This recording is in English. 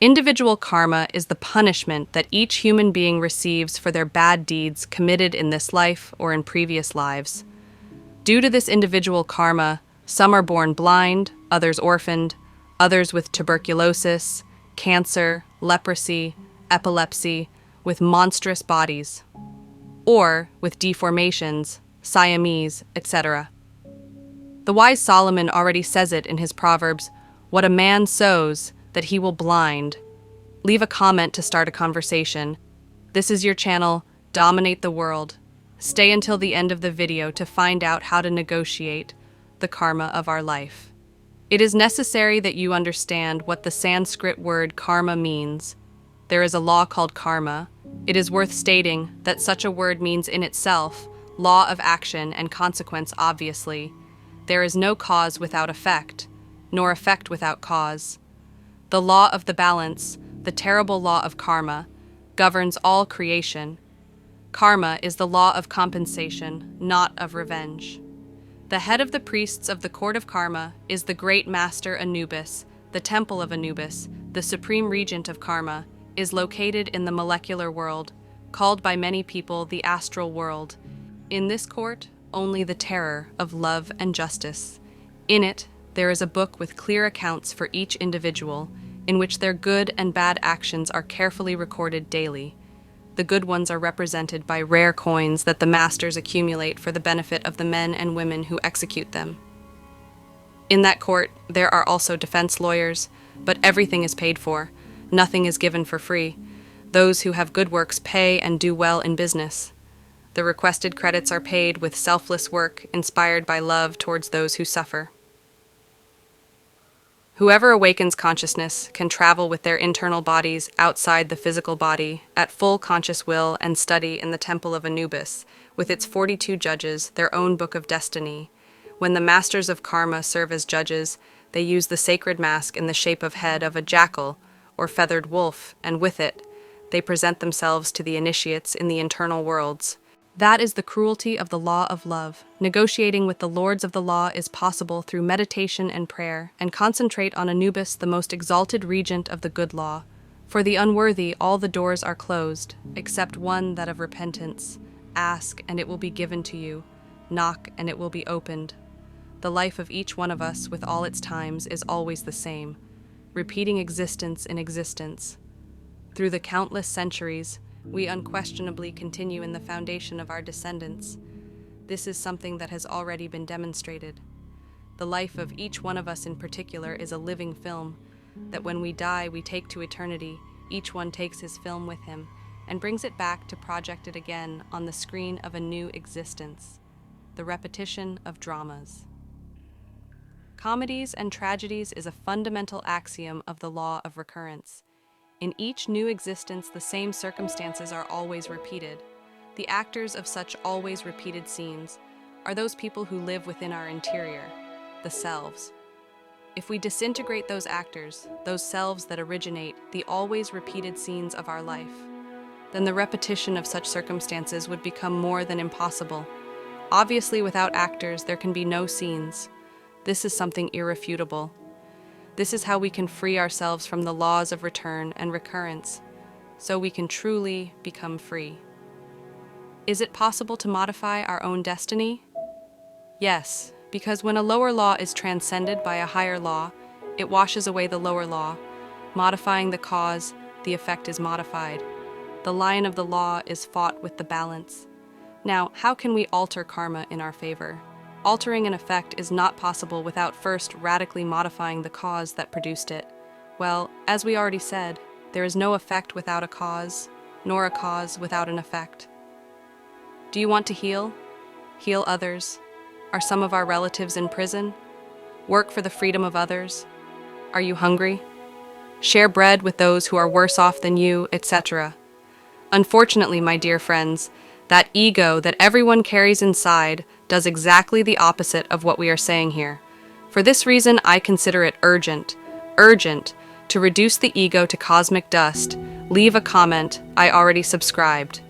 Individual karma is the punishment that each human being receives for their bad deeds committed in this life or in previous lives. Due to this individual karma, some are born blind, others orphaned, others with tuberculosis, cancer, leprosy, epilepsy, with monstrous bodies, or with deformations, Siamese, etc. The wise Solomon already says it in his Proverbs, "What a man sows, that he will blind." Leave a comment to start a conversation. This is your channel, Dominate the World. Stay until the end of the video to find out how to negotiate the karma of our life. It is necessary that you understand what the Sanskrit word karma means. There is a law called karma. It is worth stating that such a word means in itself law of action and consequence obviously. There is no cause without effect, nor effect without cause. The law of the balance, the terrible law of karma, governs all creation. Karma is the law of compensation, not of revenge. The head of the priests of the court of karma is the great master Anubis. The temple of Anubis, the supreme regent of karma, is located in the molecular world, called by many people the astral world. In this court, only the terror of love and justice. In it, there is a book with clear accounts for each individual, in which their good and bad actions are carefully recorded daily. The good ones are represented by rare coins that the masters accumulate for the benefit of the men and women who execute them. In that court, there are also defense lawyers, but everything is paid for. Nothing is given for free. Those who have good works pay and do well in business. The requested credits are paid with selfless work inspired by love towards those who suffer. Whoever awakens consciousness can travel with their internal bodies outside the physical body at full conscious will and study in the temple of Anubis, with its 42 judges, their own book of destiny. When the masters of karma serve as judges, they use the sacred mask in the shape of head of a jackal or feathered wolf, and with it, they present themselves to the initiates in the internal worlds. That is the cruelty of the law of love. Negotiating with the lords of the law is possible through meditation and prayer, and concentrate on Anubis, the most exalted regent of the good law. For the unworthy, all the doors are closed, except one, that of repentance. Ask, and it will be given to you. Knock, and it will be opened. The life of each one of us, with all its times, is always the same, repeating existence in existence. Through the countless centuries, we unquestionably continue in the foundation of our descendants. This is something that has already been demonstrated. The life of each one of us in particular is a living film, that when we die we take to eternity, each one takes his film with him, and brings it back to project it again on the screen of a new existence. The repetition of dramas. Comedies and tragedies is a fundamental axiom of the law of recurrence. In each new existence, the same circumstances are always repeated. The actors of such always repeated scenes are those people who live within our interior, the selves. If we disintegrate those actors, those selves that originate the always repeated scenes of our life, then the repetition of such circumstances would become more than impossible. Obviously, without actors, there can be no scenes. This is something irrefutable. This is how we can free ourselves from the laws of return and recurrence, so we can truly become free. Is it possible to modify our own destiny? Yes, because when a lower law is transcended by a higher law, it washes away the lower law. Modifying the cause, the effect is modified. The line of the law is fought with the balance. Now, how can we alter karma in our favor? Altering an effect is not possible without first radically modifying the cause that produced it. Well, as we already said, there is no effect without a cause, nor a cause without an effect. Do you want to heal? Heal others? Are some of our relatives in prison? Work for the freedom of others? Are you hungry? Share bread with those who are worse off than you, etc. Unfortunately, my dear friends, that ego that everyone carries inside does exactly the opposite of what we are saying here. For this reason, I consider it urgent to reduce the ego to cosmic dust. Leave a comment. I already subscribed.